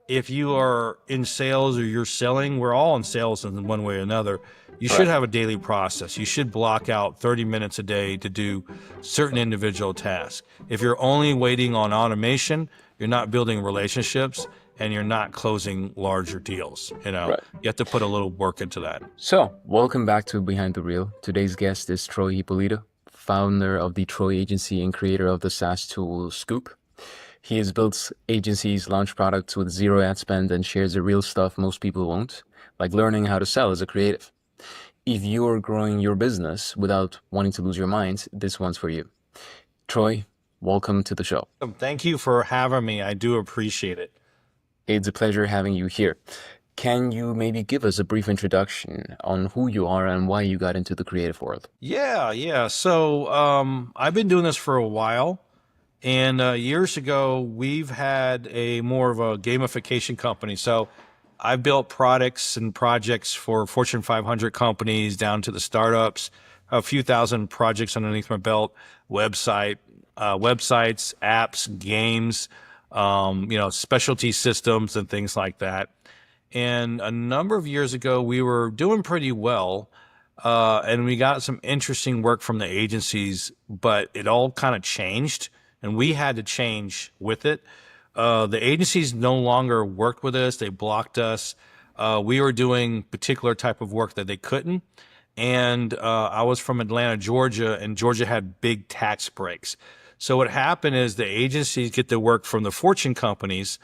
if you are in sales or you're selling, we're all in sales in one way or another. You should Right. have a daily process. You should block out 30 minutes a day to do certain individual tasks. If you're only waiting on automation, you're not building relationships and you're not closing larger deals. Right. You have to put a little work into that. So, welcome back to Behind the Reel. Today's guest is Troy Hipolito, founder of the Troy Agency and creator of the SaaS tool Scoop. He has built agencies, launched products with zero ad spend, and shares the real stuff most people won't, like learning how to sell as a creative. If you're growing your business without wanting to lose your mind, this one's for you. Troy, welcome to the show. Thank you for having me. I do appreciate it. It's a pleasure having you here. Can you maybe give us a brief introduction on who you are and why you got into the creative world? Yeah. So I've been doing this for a while. And years ago, we've had a more of a gamification company. So I built products and projects for Fortune 500 companies down to the startups, a few thousand projects underneath my belt, websites, apps, games, specialty systems and things like that. And a number of years ago, we were doing pretty well. And we got some interesting work from the agencies, but it all kind of changed and we had to change with it. The agencies no longer worked with us. They blocked us. We were doing particular type of work that they couldn't. And I was from Atlanta, Georgia, and Georgia had big tax breaks. So what happened is the agencies get the work from the Fortune companies,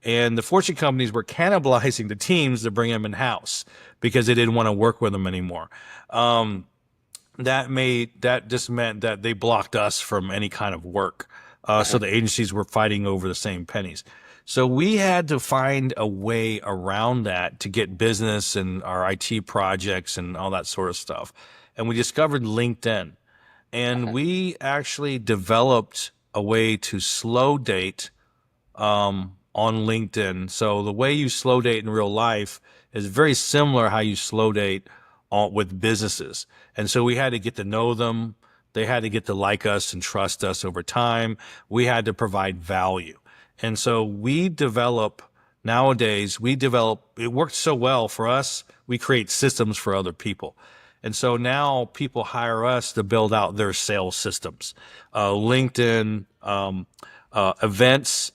and the Fortune companies were cannibalizing the teams to bring them in-house because they didn't want to work with them anymore. That just meant that they blocked us from any kind of work. So the agencies were fighting over the same pennies. So we had to find a way around that to get business and our IT projects and all that sort of stuff. And we discovered LinkedIn. And we actually developed a way to slow date on LinkedIn. So the way you slow date in real life is very similar how you slow date with businesses. And so we had to get to know them. They had to get to like us and trust us over time. We had to provide value. And so nowadays, it worked so well for us, we create systems for other people. And so now people hire us to build out their sales systems. LinkedIn, events,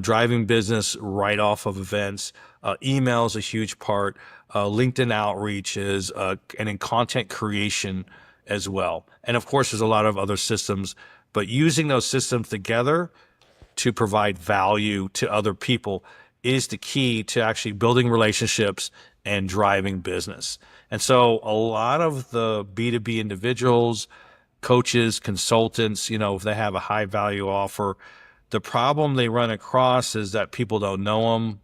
driving business right off of events. Email is a huge part. LinkedIn outreach is, and in content creation as well. And of course, there's a lot of other systems, but using those systems together to provide value to other people is the key to actually building relationships and driving business. And so a lot of the B2B individuals, coaches, consultants, if they have a high value offer, the problem they run across is that people don't know them.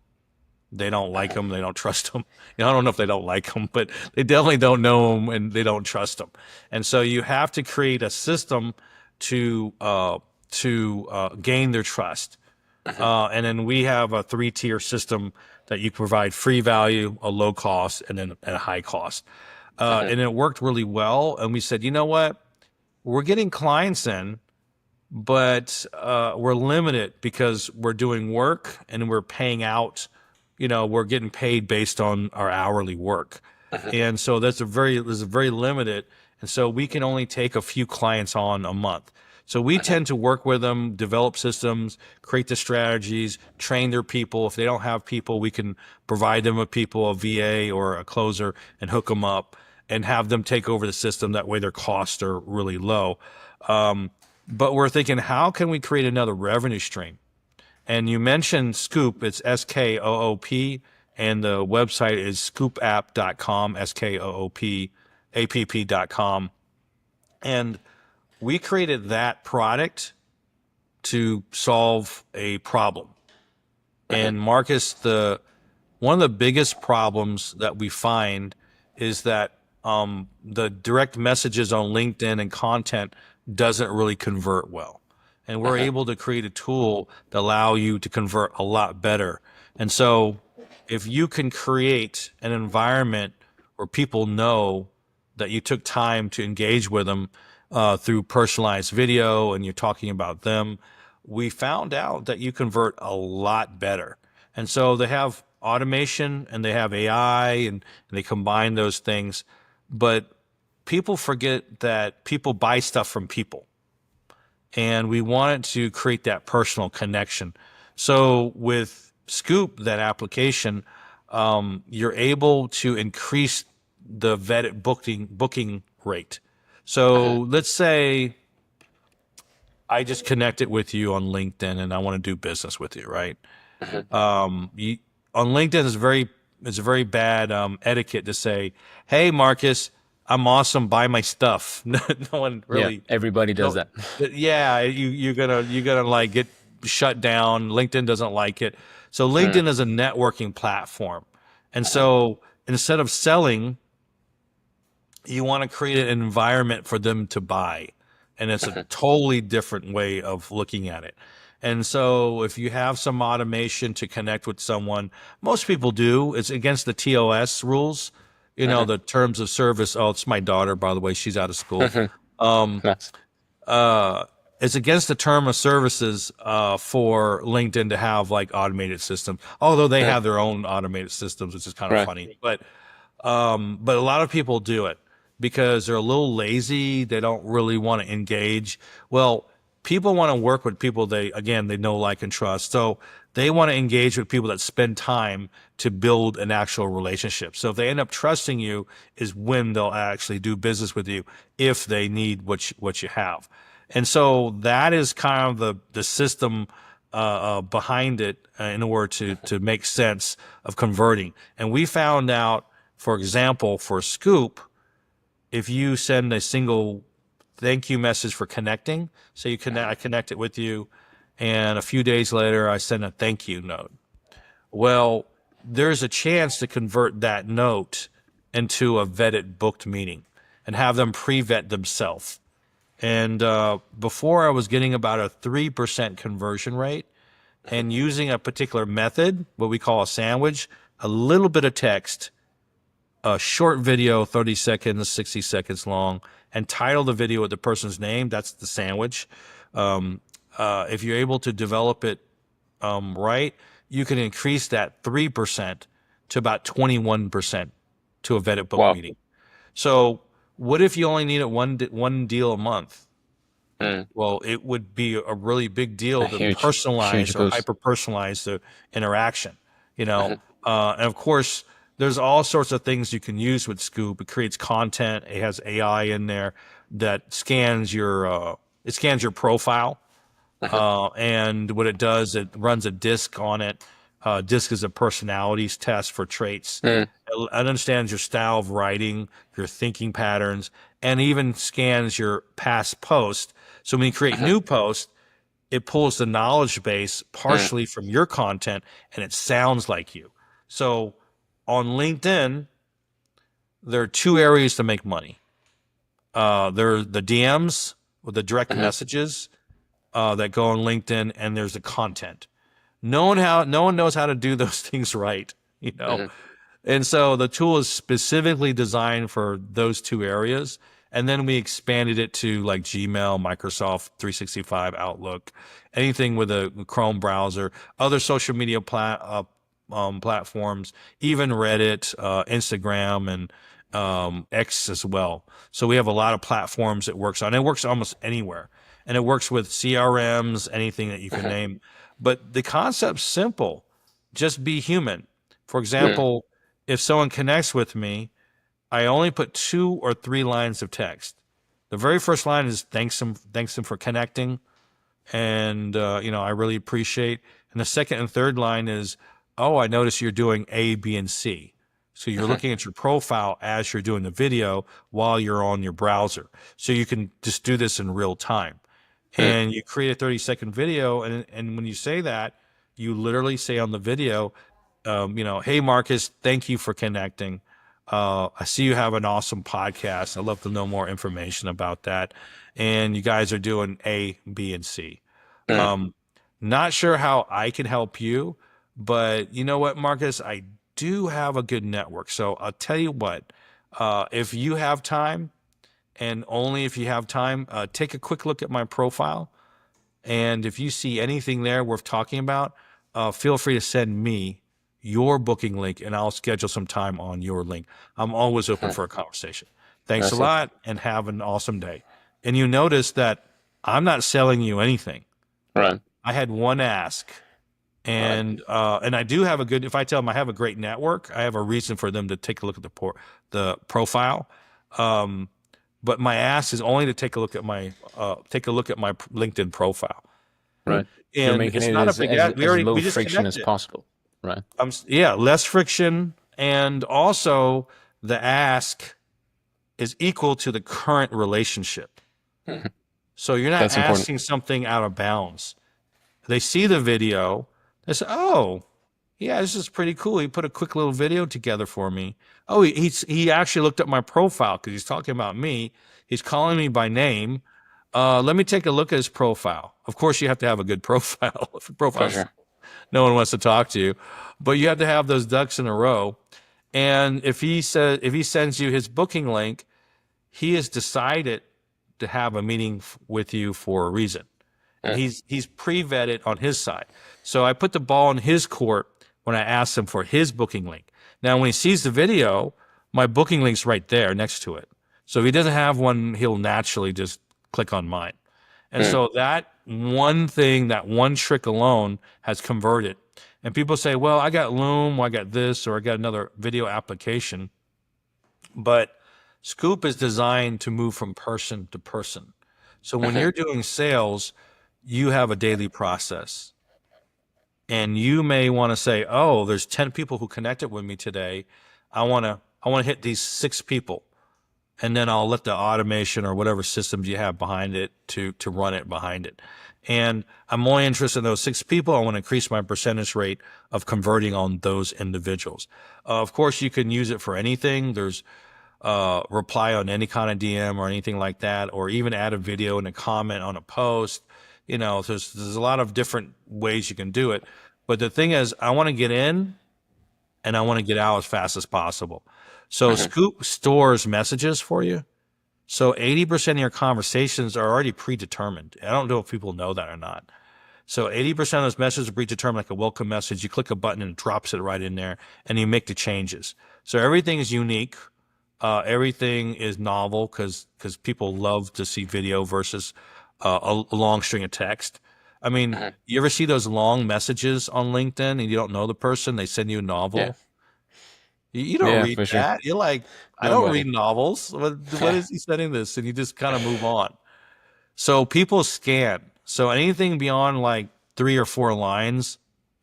They don't like them. They don't trust them. I don't know if they don't like them, but they definitely don't know them and they don't trust them. And so you have to create a system to gain their trust. And then we have a 3-tier system that you provide free value, a low cost, and then a high cost. And it worked really well. And we said, you know what? We're getting clients in, but we're limited because we're doing work and we're paying out. We're getting paid based on our hourly work. And so that's very limited. And so we can only take a few clients on a month. So we tend to work with them, develop systems, create the strategies, train their people. If they don't have people, we can provide them with people, a VA or a closer, and hook them up and have them take over the system. That way their costs are really low. But we're thinking, how can we create another revenue stream? And you mentioned Scoop, it's SKOOP, and the website is scoopapp.com, SKOOPapp.com. And we created that product to solve a problem. And Marcus, one of the biggest problems that we find is that the direct messages on LinkedIn and content doesn't really convert well. And we're able to create a tool that allow you to convert a lot better. And so if you can create an environment where people know that you took time to engage with them through personalized video and you're talking about them, we found out that you convert a lot better. And so they have automation and they have AI and they combine those things. But people forget that people buy stuff from people. And we wanted to create that personal connection. So with Scoop, that application, you're able to increase the vetted booking rate. So let's say I just connected with you on LinkedIn and I want to do business with you, right? You, on LinkedIn, it's a very bad etiquette to say, "Hey, Marcus, I'm awesome. Buy my stuff." No, no one Yeah, really. everybody does No, that. yeah, you're gonna like get shut down. LinkedIn doesn't like it. So Mm, LinkedIn is a networking platform, and so instead of selling, you want to create an environment for them to buy. And it's a totally different way of looking at it. And so if you have some automation to connect with someone, most people do. It's against the TOS rules, the terms of service. Oh, it's my daughter, by the way. She's out of school. nice. It's against the term of services for LinkedIn to have like automated systems, although they have their own automated systems, which is kind of Right. funny. But a lot of people do it because they're a little lazy. They don't really want to engage. Well, people want to work with people they know, like, and trust. So they want to engage with people that spend time to build an actual relationship. So if they end up trusting you, is when they'll actually do business with you if they need what you have. And so that is kind of the system behind it in order to make sense of converting. And we found out, for example, for Scoop, if you send a single thank you message for connecting, so I connect it with you, and a few days later I send a thank you note. Well, there's a chance to convert that note into a vetted booked meeting and have them pre-vet themselves. And before I was getting about a 3% conversion rate, and using a particular method, what we call a sandwich, a little bit of text, a short video, 30 seconds, 60 seconds long, and title the video with the person's name. That's the sandwich. If you're able to develop it right, you can increase that 3% to about 21% to a vetted book Wow. meeting. So what if you only needed one deal a month? Mm, Well, it would be a really big a deal to huge personalize or boost. hyper personalize the interaction, and of course, there's all sorts of things you can use with Scoop. It creates content. It has AI in there that scans your profile, and what it does, it runs a disc on it. Disc is a personalities test for traits. Mm, It understands your style of writing, your thinking patterns, and even scans your past post. So when you create new posts, it pulls the knowledge base mm, partially from your content and it sounds like you. So on LinkedIn, there are two areas to make money. There are the DMs with the direct messages that go on LinkedIn, and there's the content. No one knows how to do those things right, you know. And so the tool is specifically designed for those two areas. And then we expanded it to like Gmail, Microsoft 365, Outlook, anything with a Chrome browser, other social media platforms, even Reddit, Instagram, and X as well. So we have a lot of platforms it works on. It works almost anywhere. And it works with CRMs, anything that you can name. But the concept's simple. Just be human. For mm, example, if someone connects with me, I only put 2 or 3 lines of text. The very first line is thanks them for connecting, and I really appreciate. And the second and third line is, oh, I notice you're doing A, B, and C. So you're looking at your profile as you're doing the video while you're on your browser. So you can just do this in real time. mm, And you create a 30-second video, and when you say that, you literally say on the video, hey Marcus, thank you for connecting. I see you have an awesome podcast. I'd love to know more information about that. And you guys are doing A, B, and C. mm, Not sure how I can help you, but you know what, Marcus? I do have a good network. So I'll tell you what, if you have time, and only if you have time, take a quick look at my profile. And if you see anything there worth talking about, feel free to send me your booking link and I'll schedule some time on your link. I'm always open for a conversation. Thanks a That's it. lot and have an awesome day. And you notice that I'm not selling you anything. Right. I had one ask. Right. And I do have a good, if I tell them I have a great network, I have a reason for them to take a look at the profile. But my ask is only to take a look at my LinkedIn profile. Right. You're And making it's it not a big ask. as low We just friction as connected. possible. Right. Yeah, less friction, and also the ask is equal to the current relationship. So you're not That's important. asking something out of bounds. They see the video, they say, "Oh, yeah, this is pretty cool. He put a quick little video together for me. Oh, he actually looked up my profile because he's talking about me. He's calling me by name. Let me take a look at his profile. Of course, you have to have a good profile. If your For profile's sure. no one wants to talk to you, but you have to have those ducks in a row. And if he sends you his booking link, he has decided to have a meeting with you for a reason, and he's pre-vetted on his side. So I put the ball in his court when I asked him for his booking link. Now, when he sees the video, my booking link's right there next to it. So if he doesn't have one, he'll naturally just click on mine. And so that one thing, that one trick alone has converted. And people say, well, I got Loom, or I got this, or I got another video application. But Scoop is designed to move from person to person. So when you're doing sales, you have a daily process. And you may want to say, oh, there's 10 people who connected with me today. I want to hit these 6 people. And then I'll let the automation or whatever systems you have behind it to run it behind it. And I'm only interested in those 6 people. I want to increase my percentage rate of converting on those individuals. Of course, you can use it for anything. There's reply on any kind of DM or anything like that, or even add a video and a comment on a post. There's a lot of different ways you can do it. But the thing is, I want to get in and I want to get out as fast as possible. So Scoop stores messages for you. So 80% of your conversations are already predetermined. I don't know if people know that or not. So 80% of those messages are predetermined, like a welcome message. You click a button and it drops it right in there, and you make the changes. So everything is unique. Everything is novel because people love to see video versus a long string of text. I mean, you ever see those long messages on LinkedIn and you don't know the person? They send you a Yeah. novel. You don't Yeah, read for sure. that. You're like, I don't read Nobody. novels. What is he sending this? And you just kind of move on. So people scan. So anything beyond like 3 or 4 lines,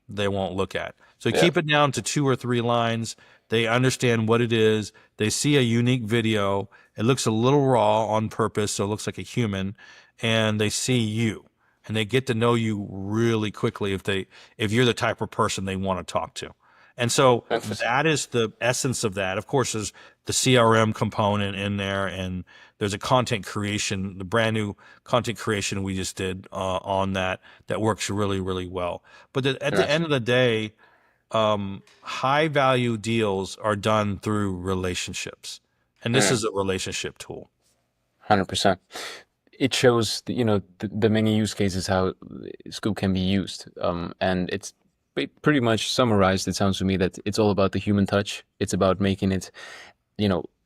they won't look at. So Yeah. keep it down to 2 or 3 lines. They understand what it is. They see a unique video. It looks a little raw on purpose, so it looks like a human, and they see you. And they get to know you really quickly if you're the type of person they want to talk to. And so Interesting. that is the essence of that. Of course, there's the CRM component in there, and there's a content creation, the brand new content creation we just did on that works really, really well. But at the Nice. end of the day, high value deals are done through relationships, and this is a relationship tool. 100%. It shows, the many use cases how Scoop can be used. And it's pretty much summarized. It sounds to me that it's all about the human touch. It's about making it,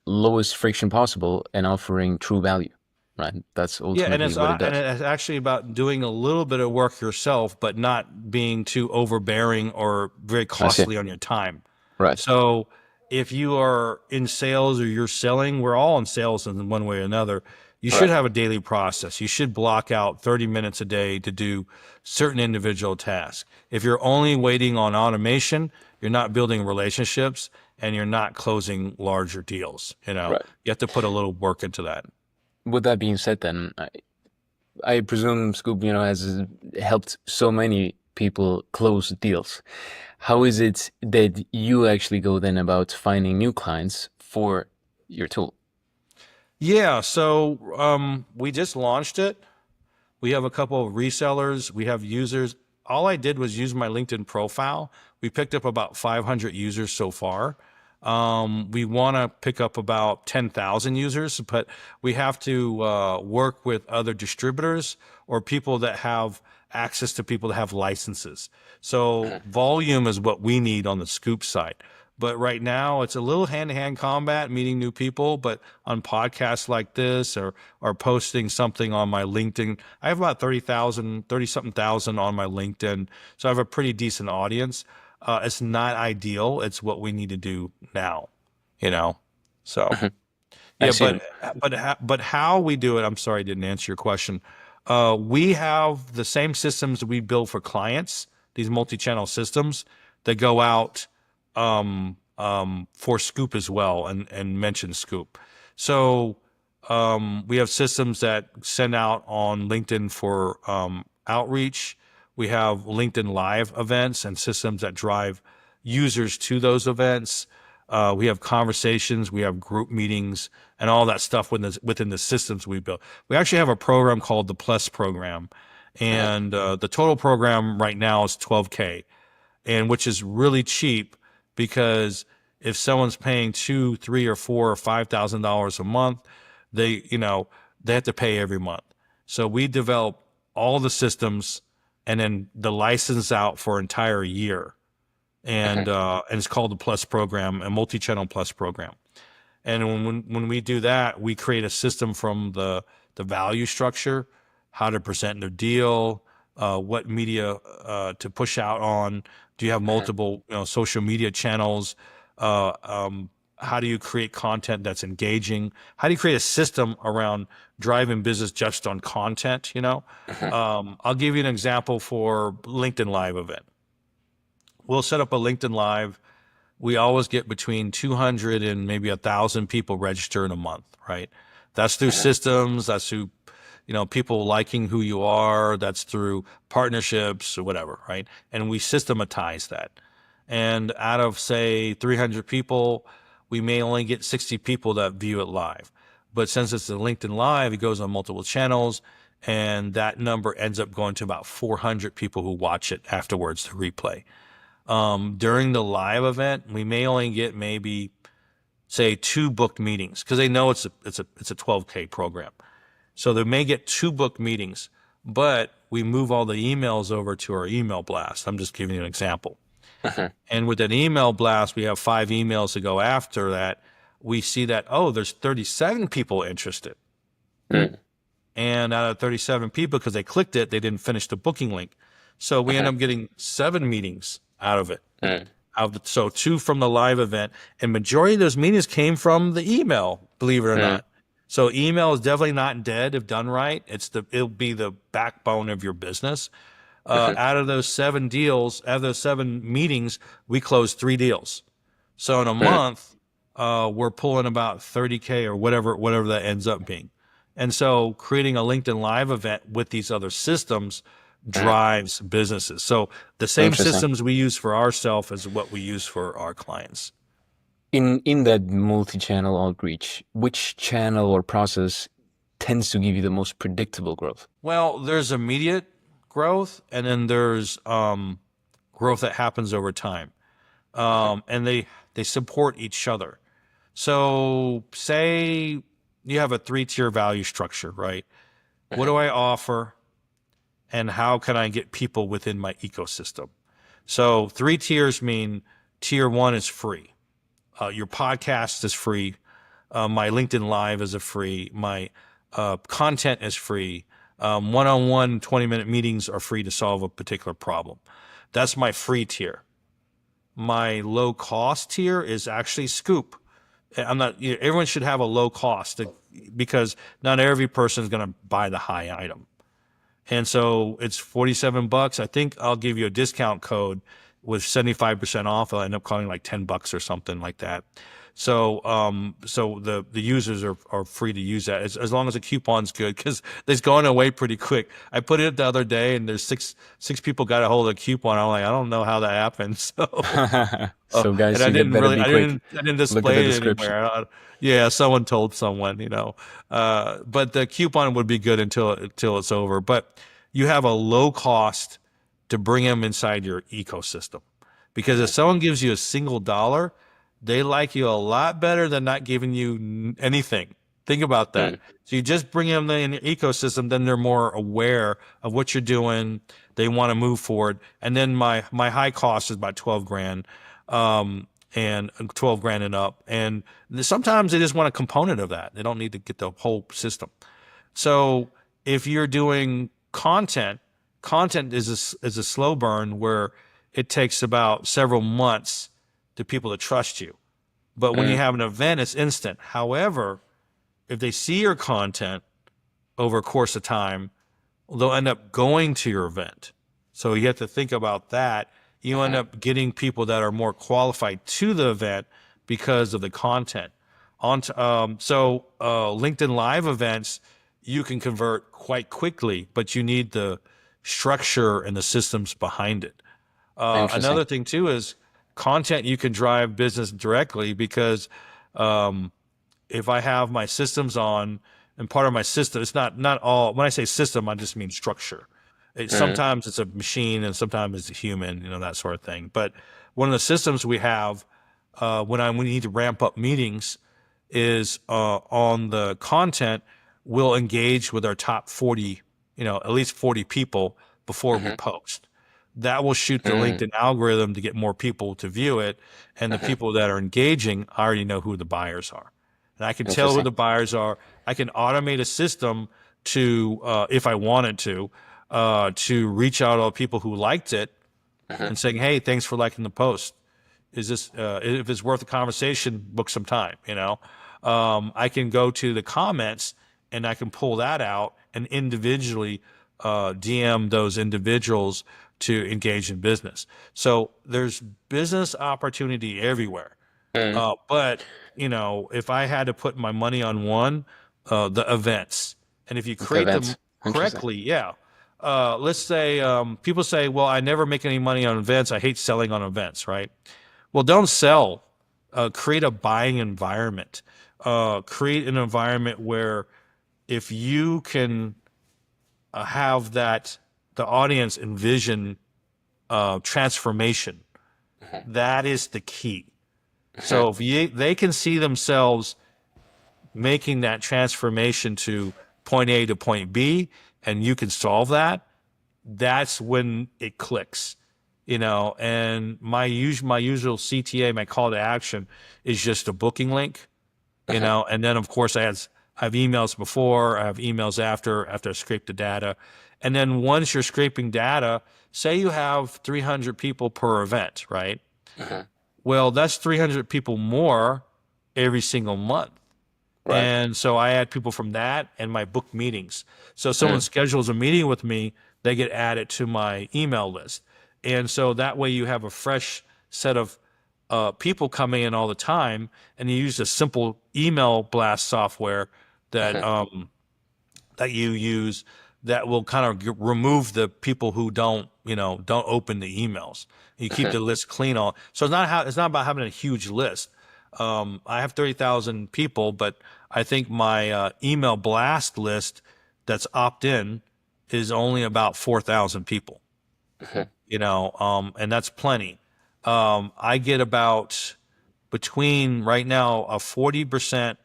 lowest friction possible and offering true value, right? That's Yeah, and ultimately what it does. it's actually about doing a little bit of work yourself, but not being too overbearing or very I see. costly on your time. Right. So if you are in sales or you're selling, we're all in sales in one way or another. You should Right. have a daily process. You should block out 30 minutes a day to do certain individual tasks. If you're only waiting on automation, you're not building relationships and you're not closing larger deals. Right. You have to put a little work into that. With that being said, then I presume Scoop, has helped so many people close deals. How is it that you actually go then about finding new clients for your tool? Yeah, so we just launched it. We have a couple of resellers. We have users. All I did was use my LinkedIn profile. We picked up about 500 users so far. We want to pick up about 10,000 users, but we have to work with other distributors or people that have access to people that have licenses. So volume is what we need on the Scoop side. But right now it's a little hand-to-hand combat, meeting new people. But on podcasts like this, or posting something on my LinkedIn, I have about 30-something thousand on my LinkedIn. So I have a pretty decent audience. It's not ideal. It's what we need to do now, you know? So. I Yeah, see. but how we do it, I'm sorry I didn't answer your question. We have the same systems we build for clients, these multi-channel systems that go out for Scoop as well, and mention Scoop. So we have systems that send out on LinkedIn for outreach. We have LinkedIn Live events and systems that drive users to those events. We have conversations, we have group meetings, and all that stuff within the systems we built. We actually have a program called the Plus program, and the total program right now is 12K, and which is really cheap, because if someone's paying $2, $3, or $4 or $5,000 a month, they they have to pay every month. So we develop all the systems and then the license out for an entire year, and it's called the Plus program, a multi-channel Plus program. And when we do that, we create a system from the value structure, how to present their deal, what media to push out on. Do you have multiple social media channels? How do you create content that's engaging? How do you create a system around driving business just on content? I'll give you an example for LinkedIn Live event. We'll set up a LinkedIn Live. We always get between 200 and maybe 1,000 people register in a month, right? That's through systems. That's through, people liking who you are. That's through partnerships or whatever, right? And we systematize that. And out of, say, 300 people, we may only get 60 people that view it live. But since it's a LinkedIn Live, it goes on multiple channels, and that number ends up going to about 400 people who watch it afterwards, to replay. During the live event, we may only get maybe, say, 2 booked meetings, because they know it's a 12K program. So they may get 2 booked meetings, but we move all the emails over to our email blast. I'm just giving you an example. And with an email blast, we have 5 emails to go after that. We see that, there's 37 people interested. And out of 37 people, because they clicked it, they didn't finish the booking link. So we end up getting 7 meetings out of it. So 2 from the live event, and majority of those meetings came from the email, believe it or not. So email is definitely not dead if done right. It'll be the backbone of your business. Out of those 7 meetings, we closed 3 deals. So in a month, we're pulling about 30K or whatever that ends up being. And so creating a LinkedIn Live event with these other systems drives businesses. So the same systems we use for ourselves is what we use for our clients. In that multi-channel outreach, which channel or process tends to give you the most predictable growth? Well, there's immediate growth, and then there's growth that happens over time. And they support each other. So say you have a 3-tier value structure, right? What do I offer, and how can I get people within my ecosystem? So 3 tiers mean tier 1 is free. Your podcast is free. My LinkedIn Live is free. My content is free. One-on-one 20-minute meetings are free to solve a particular problem. That's my free tier. My low cost tier is actually Scoop. Everyone should have a low cost, because not every person is going to buy the high item. And so it's $47. I think I'll give you a discount code with 75% off. I'll end up calling like $10 or something like that. So the users are free to use that as long as the coupon's good, because it's going away pretty quick. I put it the other day, and there's six people got a hold of the coupon. I'm like, I don't know how that happened. So guys, and you better be quick. I didn't Look at the display it description. anywhere. Yeah, someone told someone, but the coupon would be good until it's over. But you have a low cost to bring them inside your ecosystem, because if someone gives you a single dollar, they like you a lot better than not giving you anything. Think about that. Mm, So you just bring them in your ecosystem, then they're more aware of what you're doing. They want to move forward. And then my high cost is about 12 grand, and 12 grand and up. And sometimes they just want a component of that. They don't need to get the whole system. So if you're doing content, content is a slow burn where it takes about several months to people to trust you. But when you mm, have an event, it's instant. However, if they see your content over a course of time, they'll end up going to your event. So you have to think about that. You end up getting people that are more qualified to the event because of the content. LinkedIn Live events, you can convert quite quickly, but you need the structure and the systems behind it. interesting. Another thing too is content you can drive business directly because if I have my systems on and part of my system, it's not all, when I say system, I just mean structure. Mm, Sometimes it's a machine and sometimes it's a human, that sort of thing. But one of the systems we have when we need to ramp up meetings is on the content, we'll engage with our top 40, at least 40 people before we post. That will shoot the mm, LinkedIn algorithm to get more people to view it. And the people that are engaging, I already know who the buyers are. And I can tell who interesting. the buyers are. I can automate a system to, if I wanted to reach out to all the people who liked it and saying, hey, thanks for liking the post. Is this, if it's worth a conversation, book some time, I can go to the comments and I can pull that out and individually DM those individuals to engage in business. So there's business opportunity everywhere. Mm, But if I had to put my money on one, the events, and if you the create them events. Interesting. correctly, yeah. Let's say people say, "Well, I never make any money on events. I hate selling on events." Right? Well, don't sell. Create a buying environment. Create an environment where if you can have the audience envision transformation, that is the key. So if they can see themselves making that transformation to point A to point B, and you can solve that, that's when it clicks, And my usual CTA, my call to action, is just a booking link, And then of course I have emails before, I have emails after I scrape the data, and then once you're scraping data, say you have 300 people per event, right? Well, that's 300 people more every single month. Right. And so I add people from that and my book meetings. So if someone Mm, schedules a meeting with me, they get added to my email list. And so that way you have a fresh set of people coming in all the time, and you use a simple email blast software that that you use that will kind of remove the people who don't open the emails. You keep the list clean. So it's not about having a huge list. I have 30,000 people, but I think my email blast list that's opt in is only about 4,000 people. And that's plenty. I get about between right now a 40%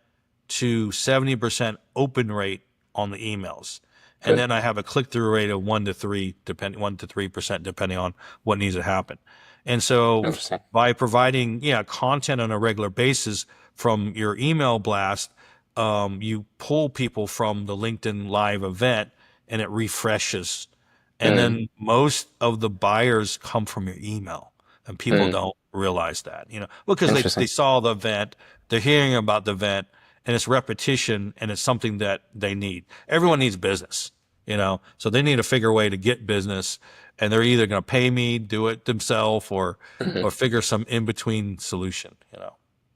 to 70% open rate on the emails. And good. then I have a click through rate of 1 to 3%, depending on what needs to happen. And so Interesting. by providing, content on a regular basis from your email blast, you pull people from the LinkedIn Live event and it refreshes. And Mm, then most of the buyers come from your email, and people mm, don't realize that, because they interesting. saw the event, they're hearing about the event, and it's repetition, and it's something that they need. Everyone needs business, so they need to figure a way to get business, and they're either going to pay me, do it themselves, or figure some in between solution.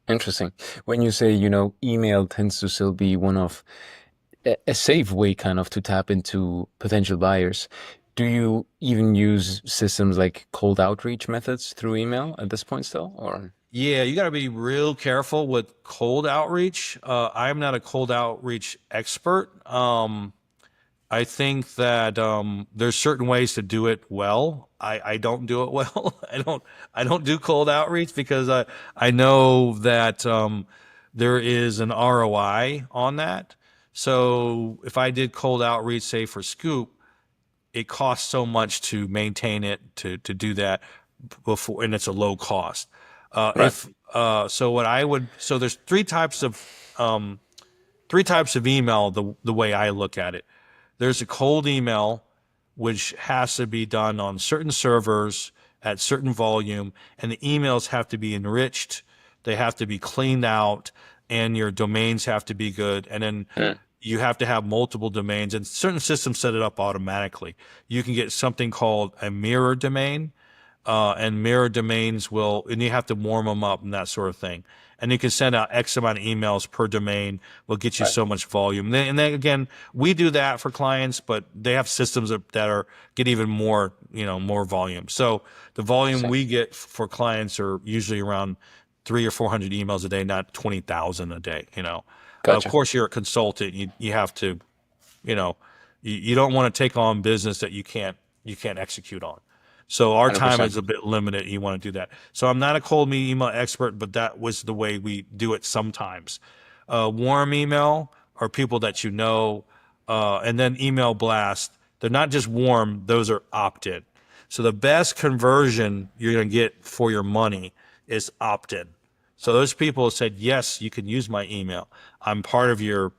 Interesting. When you say, email tends to still be one of a safe way kind of to tap into potential buyers, do you even use systems like cold outreach methods through email at this point still? Or Yeah, you got to be real careful with cold outreach. I'm not a cold outreach expert. I think that there's certain ways to do it well. I don't do it well. I don't do cold outreach because I know that there is an ROI on that. So if I did cold outreach, say for Scoop, it costs so much to maintain it, to do that before, and it's a low cost. Right. If so, what I would so there's three types of email. The way I look at it, there's a cold email, which has to be done on certain servers at certain volume, and the emails have to be enriched. They have to be cleaned out, and your domains have to be good. And then Mm. you have to have multiple domains, and certain systems set it up automatically. You can get something called a mirror domain, and mirror domains will, and you have to warm them up and that sort of thing. And you can send out X amount of emails per domain. Will get you Right. so much volume. And then again, we do that for clients, but they have systems that are get even more, more volume. So the volume So, we get for clients are usually around 300 or 400 emails a day, not 20,000 a day. Of gotcha. course, you're a consultant. You have to, you know, you don't want to take on business that you can't execute on. So our time 100%. is a bit limited. You want to do that. So I'm not a cold me email expert, but that was the way we do it sometimes. Warm email are people that you know, and then email blast. They're not just warm; those are opt-in. So the best conversion you're going to get for your money is opt-in. So those people said, yes, you can use my email. I'm part of your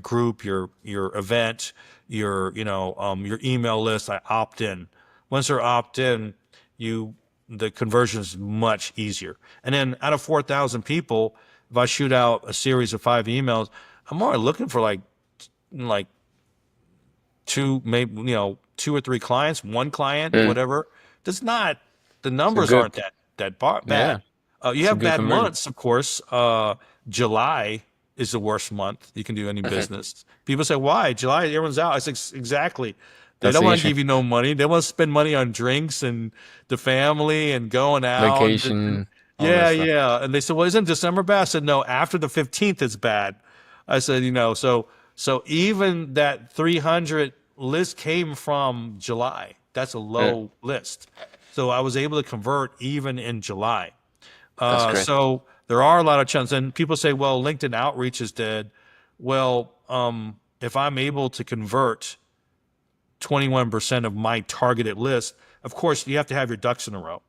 group, your event, your email list. I opt in. Once they're opt in, the conversion is much easier. And then out of 4,000 people, if I shoot out a series of 5 emails, I'm only looking for like two, maybe 2 or 3 clients, one client, Mm. whatever. That's not the It's a numbers good, aren't that yeah, bad. You it's a have good bad conversion. months, of course. July is the worst month you can do any Hmm. business. People say, "Why July? Everyone's out." I say, exactly. They That's don't the want to issue. give you no money. They want to spend money on drinks and the family and going out. Vacation, all that Yeah, stuff. yeah. And they said, "Well, isn't December bad?" I said, "No, after the 15th it's bad." I said, so even that 300 list came from July. That's a Mm. low list. So I was able to convert even in July. That's great. So there are a lot of chances. And people say, well, LinkedIn outreach is dead. Well, if I'm able to convert 21% of my targeted list, of course, you have to have your ducks in a row.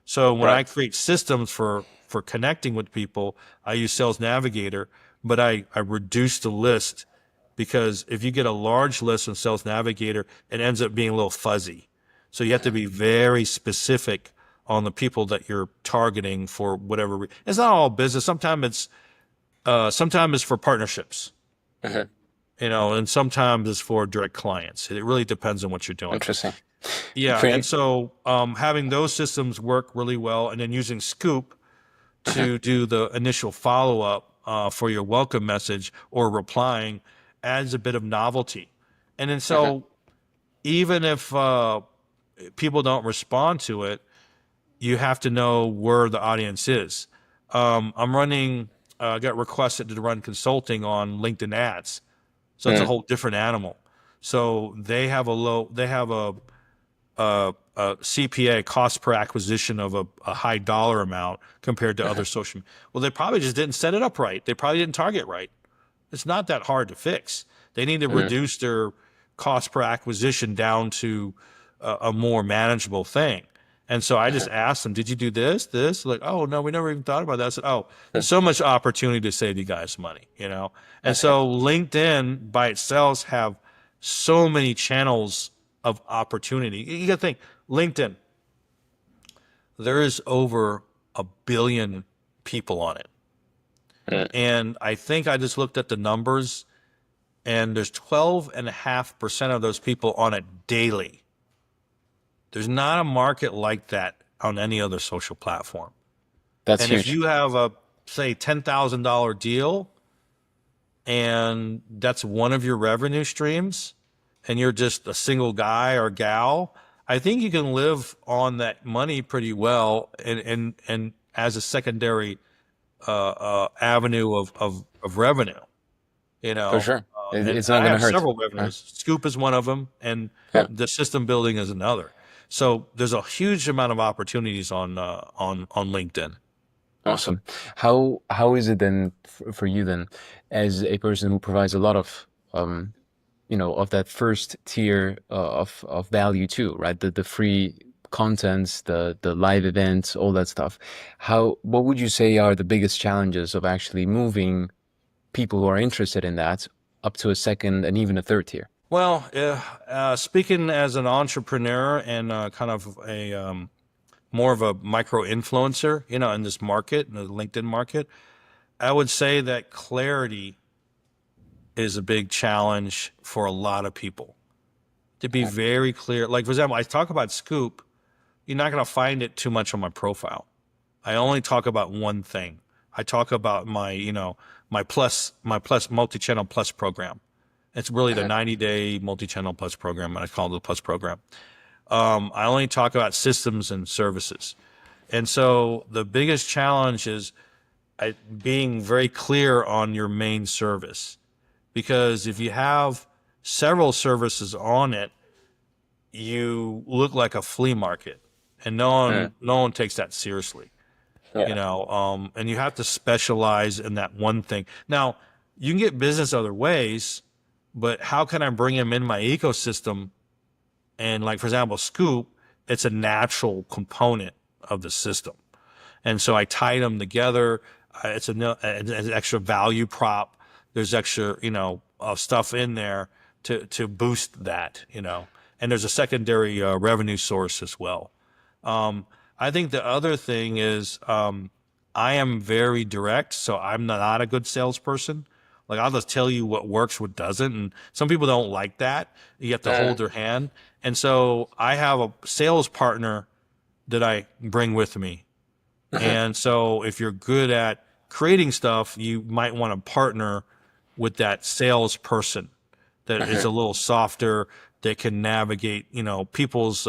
So when Right. I create systems for connecting with people, I use Sales Navigator, but I reduce the list because if you get a large list in Sales Navigator, it ends up being a little fuzzy. So you have to be very specific on the people that you're targeting for whatever. It's not all business. Sometimes it's for partnerships, Hmm. and sometimes it's for direct clients. It really depends on what you're doing. Interesting. Yeah, and Great. so having those systems work really well, and then using Scoop Hmm. to do the initial follow up for your welcome message or replying adds a bit of novelty. And then Hmm. so even if people don't respond to it, you have to know where the audience is. I'm running, got requested to run consulting on LinkedIn ads. So it's a Mm. whole different animal. So they have a CPA, cost per acquisition, of a high dollar amount compared to other social. Well, they probably just didn't set it up right. They probably didn't target right. It's not that hard to fix. They need to Mm. reduce their cost per acquisition down to a more manageable thing. And so I just asked them, "Did you do this?" Like, "Oh no, we never even thought about that." I said, "Oh, there's so much opportunity to save you guys money." And Okay. so LinkedIn by itself have so many channels of opportunity. You got to think, LinkedIn, there is over 1 billion people on it. Mm. And I think I just looked at the numbers, and there's 12.5% of those people on it daily. There's not a market like that on any other social platform. That's And if huge. you have a, say, $10,000 deal, and that's one of your revenue streams, and you're just a single guy or gal, I think you can live on that money pretty well, and as a secondary avenue of revenue, For sure. and It's not I gonna have hurt. several Huh? revenues. Scoop is one of them, and Yeah. the system building is another. So there's a huge amount of opportunities on LinkedIn. Awesome. How is it then for you then, as a person who provides a lot of of that first tier of value too, right? The free contents, the live events, all that stuff. What would you say are the biggest challenges of actually moving people who are interested in that up to a second and even a third tier? Well, speaking as an entrepreneur and kind of a more of a micro influencer, in this market, in the LinkedIn market, I would say that clarity is a big challenge for a lot of people. To be very clear, like for example, I talk about Scoop, you're not going to find it too much on my profile. I only talk about one thing. I talk about my plus multi-channel plus program. It's really the 90-day multi-channel plus program, and I call it the plus program. I only talk about systems and services. And so the biggest challenge is being very clear on your main service. Because if you have several services on it, you look like a flea market, and no one takes that seriously. Yeah. And you have to specialize in that one thing. Now, you can get business other ways, but how can I bring them in my ecosystem? And like, for example, Scoop, it's a natural component of the system. And so I tied them together. It's an extra value prop. There's extra, stuff in there to boost that, and there's a secondary revenue source as well. I think the other thing is I am very direct, so I'm not a good salesperson. Like I'll just tell you what works, what doesn't, and some people don't like that. You have to hold their hand, and so I have a sales partner that I bring with me. And so if you're good at creating stuff, you might want to partner with that salesperson that is a little softer, that can navigate, people's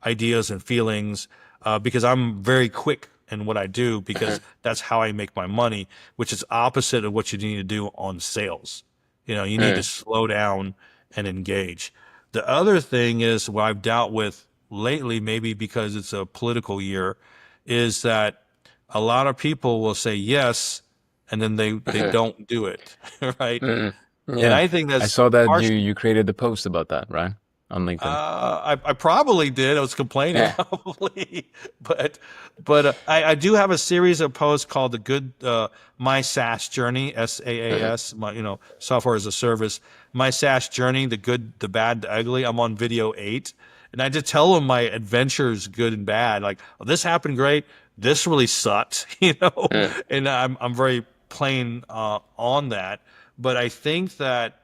ideas and feelings, because I'm very quick in what I do, because that's how I make my money, which is opposite of what you need to do on sales. You need to slow down and engage. The other thing is what I've dealt with lately, maybe because it's a political year, is that a lot of people will say yes, and then they don't do it, right? And Yeah. I think I that's saw that you partially. you created the post about that, right? On LinkedIn. I probably did. I was complaining Yeah. probably, but I do have a series of posts called the Good My SaaS Journey, SaaS, my software as a service, My SaaS Journey, the good, the bad, the ugly. I'm on video 8, and I just tell them my adventures, good and bad. Like, oh, this happened great, this really sucked, and I'm very plain on that. But I think that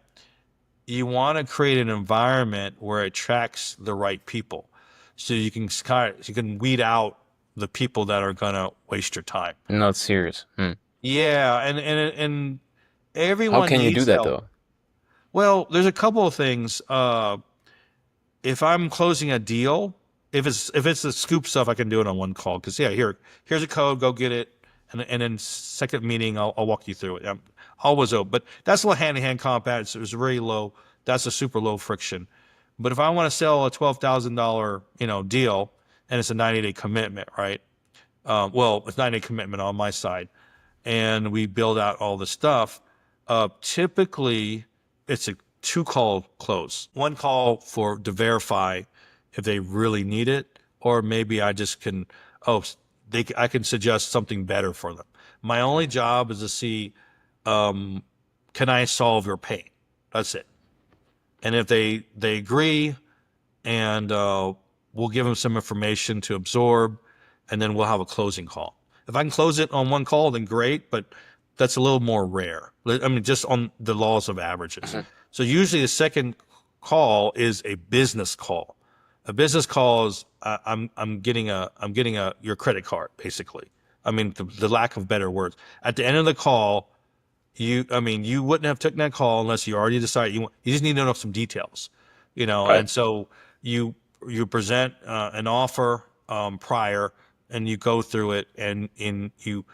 you want to create an environment where it attracts the right people, so you can weed out the people that are gonna waste your time. Not serious. Yeah, and How everyone can you do needs that help. though? Well, there's a couple of things. If I'm closing a deal, if it's the Scoop stuff, I can do it on one call. Because yeah, here's a code, go get it, and then second meeting, I'll walk you through it. I'm always open, but that's a little hand-to-hand combat. It's very low. That's a super low friction. But if I want to sell a $12,000 deal, and it's a 90-day commitment, right? Well, it's 90-day commitment on my side, and we build out all the stuff. Typically, it's a two-call close. One call to verify if they really need it, or maybe I just can, I can suggest something better for them. My only job is to see, can I solve your pain? That's it. And if they agree, and we'll give them some information to absorb, and then we'll have a closing call. If I can close it on one call, then great, but that's a little more rare. I mean, just on the laws of averages. So usually the second call is a business call. A business call is I'm getting your credit card, basically. I mean, the lack of better words. At the end of the call, you wouldn't have taken that call unless you already decided you just need to know some details, Right. and so you present an offer prior, and you go through it, and you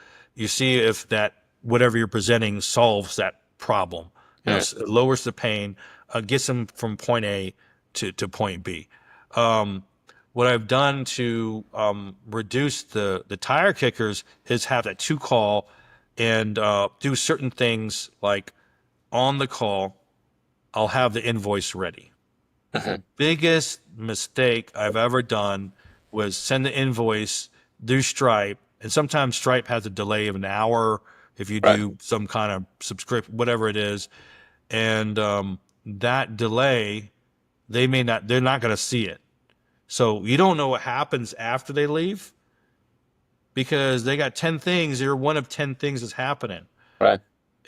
see if that whatever you're presenting solves that problem, lowers the pain, gets them from point A to point B. what I've done to reduce the tire kickers is have that two call and do certain things like on the call, I'll have the invoice ready. The biggest mistake I've ever done was send the invoice, do Stripe, and sometimes Stripe has a delay of an hour if you Right. do some kind of subscription, whatever it is, and that delay, they're not going to see it. So you don't know what happens after they leave because they got 10 things. You're one of 10 things that's happening. Right.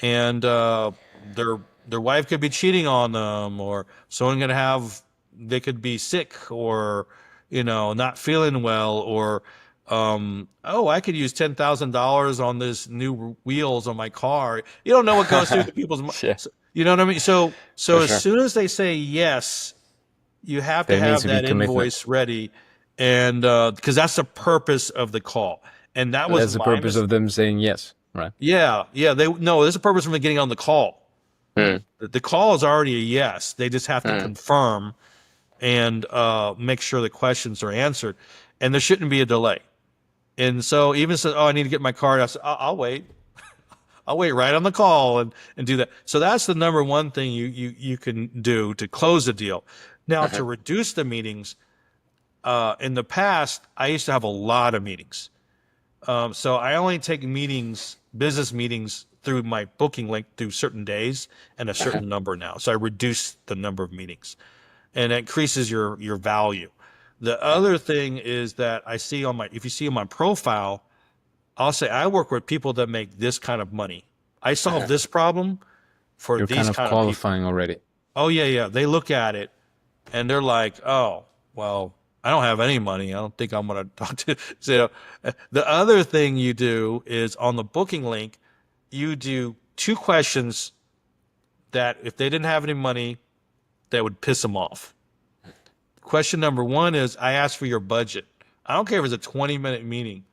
And their wife could be cheating on them, or someone gonna have they could be sick, or not feeling well, or oh, I could use $10,000 on this new wheels on my car. You don't know what goes through the people's Yeah, you know what I mean? So for as sure. soon as they say yes, you have to There needs have to be that commitment. invoice ready, and because that's the purpose of the call. And that was That's the my purpose of mistake. them saying yes. Right. Yeah, yeah. They no, there's a purpose from the getting on the call. Mm, The call is already a yes. They just have to mm, confirm and make sure the questions are answered, and there shouldn't be a delay. And so even so, oh, I need to get my card. I said, I'll wait. I'll wait right on the call and do that. So that's the number one thing you can do to close a deal. Now to reduce the meetings, in the past, I used to have a lot of meetings. So I only take meetings, business meetings, through my booking link through certain days and a certain number now. So I reduce the number of meetings, and it increases your value. The other thing is that I see on my if you see on my profile, I'll say I work with people that make this kind of money. I solve this problem for You're kind these of kind of people. qualifying already. Oh yeah, yeah. They look at it and they're like, "Oh, well, I don't have any money. I don't think I'm going to talk to." So the other thing you do is on the booking link, you do two questions that if they didn't have any money, that would piss them off. Question number one is, I ask for your budget. I don't care if it's a 20-minute meeting.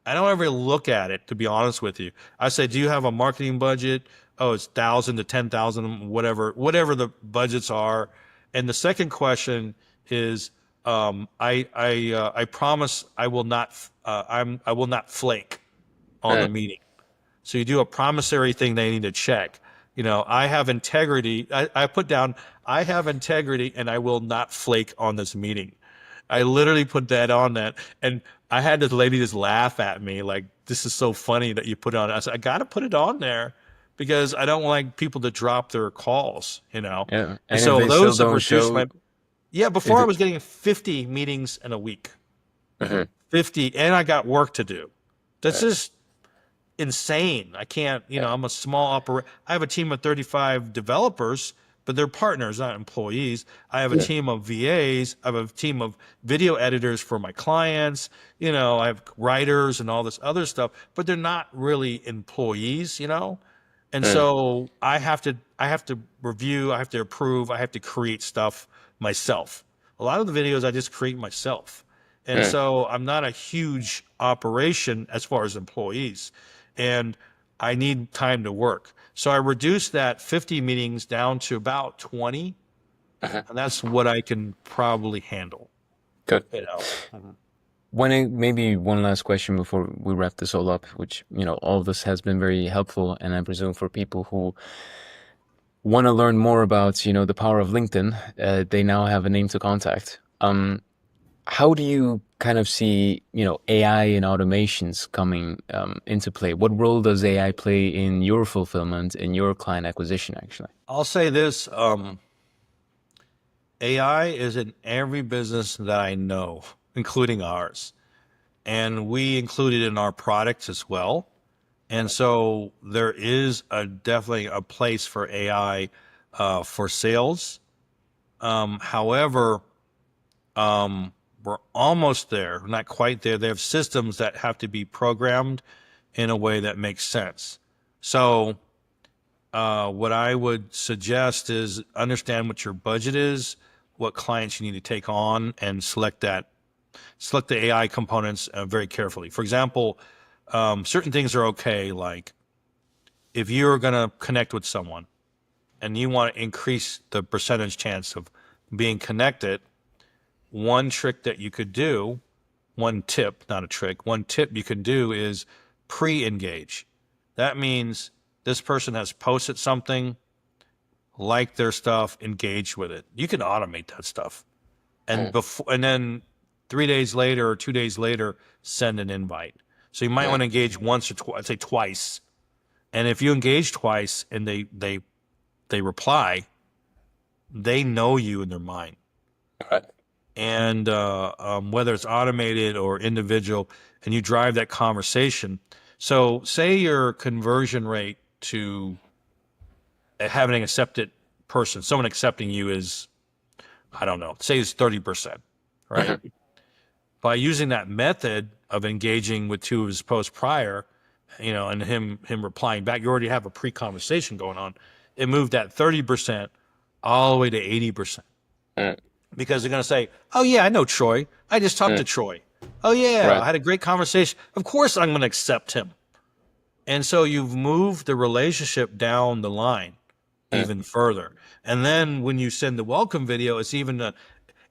I don't ever look at it, to be honest with you. I say, do you have a marketing budget? Oh, it's 1,000 to 10,000, whatever the budgets are. And the second question is, I promise I will not flake on the Mm, meeting. So you do a promissory thing they need to check. I have integrity. I put down, I have integrity and I will not flake on this meeting. I literally put that on that. And I had this lady just laugh at me like, this is so funny that you put it on. I said, I got to put it on there because I don't like people to drop their calls. yeah. And And if so they still those have don't reduced show, my, yeah, before if I it, was getting 50 meetings in a week, Mhm. 50, and I got work to do. That's Right. just insane. I can't, Yeah. I'm a small I have a team of 35 developers, but they're partners, not employees. I have a Yeah. team of VAs. I have a team of video editors for my clients. I have writers and all this other stuff, but they're not really employees. And Mm, so I have to review, I have to approve, I have to create stuff myself. A lot of the videos I just create myself. And mm. so I'm not a huge operation as far as employees. And I need time to work. So I reduced that 50 meetings down to about 20. And that's what I can probably handle, Good. you know. Maybe one last question before we wrap this all up, which, all of this has been very helpful, and I presume for people who want to learn more about, the power of LinkedIn, they now have a name to contact. How do you kind of see, AI and automations coming into play? What role does AI play in your fulfillment, in your client acquisition, actually? I'll say this, AI is in every business that I know, including ours. And we include it in our products as well. And so there is definitely a place for AI for sales. However, we're almost there, not quite there. They have systems that have to be programmed in a way that makes sense. So what I would suggest is understand what your budget is, what clients you need to take on, and select the AI components very carefully. For example, certain things are okay, like if you're going to connect with someone and you want to increase the percentage chance of being connected, one trick that you could do, one tip, not a trick, one tip you can do is pre-engage. That means this person has posted something, like their stuff, engage with it. You can automate that stuff. And then 3 days later or 2 days later, send an invite. So you might want to engage once or twice, I'd say twice. And if you engage twice and they reply, they know you in their mind. Right. And whether it's automated or individual, and you drive that conversation. So say your conversion rate to having an accepted person, someone accepting you is, I don't know, say it's 30%, right? By using that method of engaging with 2 of his posts prior, and him replying back, you already have a pre-conversation going on. It moved that 30% all the way to 80%. Because they're going to say, oh yeah, I know Troy. I just talked to Troy. Oh yeah, Right. I had a great conversation. Of course I'm going to accept him. And so you've moved the relationship down the line even further. And then when you send the welcome video, it's even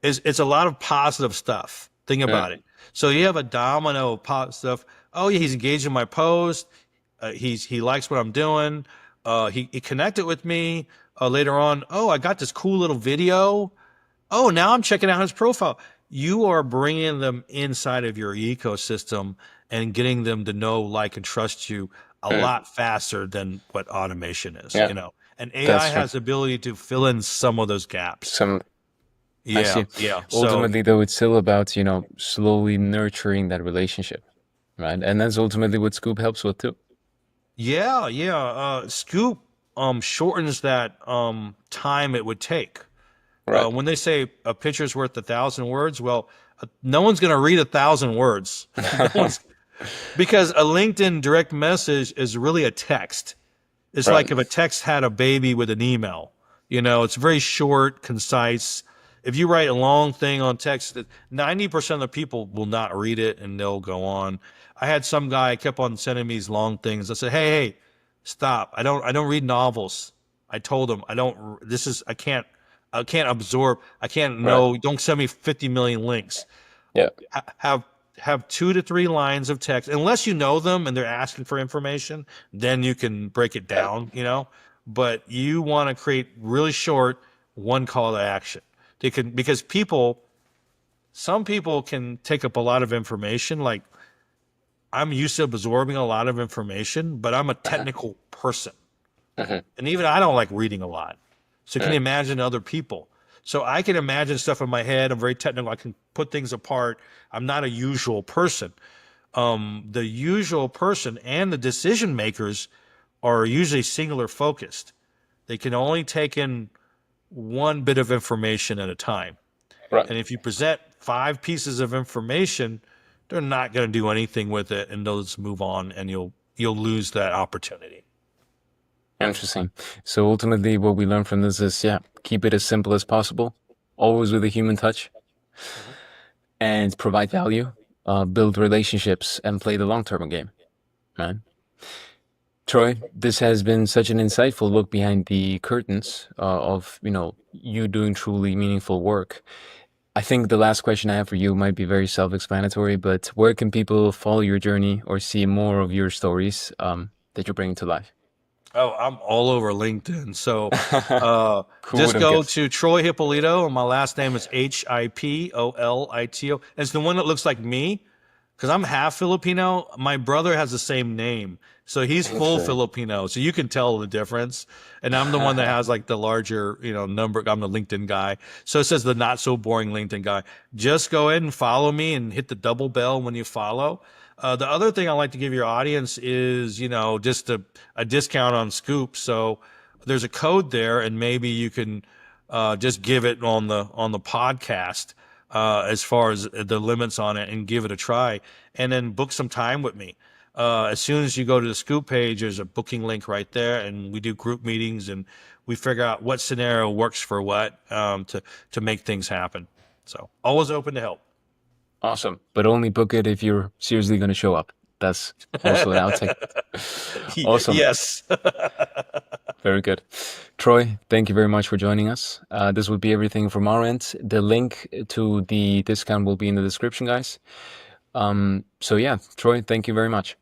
it's a lot of positive stuff. Think about it. So you have a domino of positive stuff. Oh yeah, he's engaged in my post. He likes what I'm doing. He connected with me later on. Oh, I got this cool little video. Oh, now I'm checking out his profile. You are bringing them inside of your ecosystem and getting them to know, like, and trust you a lot faster than what automation is, Yeah. And AI That's true. has the ability to fill in some of those gaps. I Yeah, see. yeah. So Ultimately, though, it's still about, slowly nurturing that relationship, right? And that's ultimately what Scoop helps with too. yeah. Scoop shortens that time it would take. Right. When they say a picture's worth 1,000 words, well, no one's going to read 1,000 words. No one's, because a LinkedIn direct message is really a text. It's Right. like if a text had a baby with an email. It's very short, concise. If you write a long thing on text, 90% of the people will not read it and they'll go on. I had some guy kept on sending me these long things. I said, hey, stop. I don't read novels. I told him I can't absorb. I can't Right. know. Don't send me 50 million links. Yeah. Have 2 to 3 lines of text, unless you know them and they're asking for information, then you can break it down, but you want to create really short, one call to action. Because some people can take up a lot of information. Like, I'm used to absorbing a lot of information, but I'm a technical person. And even I don't like reading a lot. So can you imagine other people? So I can imagine stuff in my head. I'm very technical. I can put things apart. I'm not a usual person. The usual person and the decision makers are usually singular focused. They can only take in one bit of information at a time. Right. And if you present 5 pieces of information, they're not going to do anything with it, and they'll just move on, and you'll lose that opportunity. Interesting. So ultimately, what we learn from this is, keep it as simple as possible, always with a human touch, and provide value, build relationships, and play the long-term game, man. Troy, this has been such an insightful look behind the curtains of, you doing truly meaningful work. I think the last question I have for you might be very self-explanatory, but where can people follow your journey or see more of your stories that you're bringing to life? Oh, I'm all over LinkedIn. So Who would just have go guessed? to Troy Hipolito, and my last name is Hipolito. It's the one that looks like me, because I'm half Filipino. My brother has the same name, so he's full Interesting. Filipino. So you can tell the difference. And I'm the one that has like the larger, number. I'm the LinkedIn guy. So it says the not so boring LinkedIn guy. Just go ahead and follow me and hit the double bell when you follow. The other thing I like to give your audience is, just a discount on Scoop. So there's a code there, and maybe you can just give it on the podcast as far as the limits on it, and give it a try, and then book some time with me. As soon as you go to the Scoop page, there's a booking link right there, and we do group meetings, and we figure out what scenario works for what to make things happen. So always open to help. Awesome. But only book it if you're seriously going to show up. That's also an outtake. Awesome. Yes. Very good. Troy, thank you very much for joining us. This would be everything from our end. The link to the discount will be in the description, guys. So yeah, Troy, thank you very much.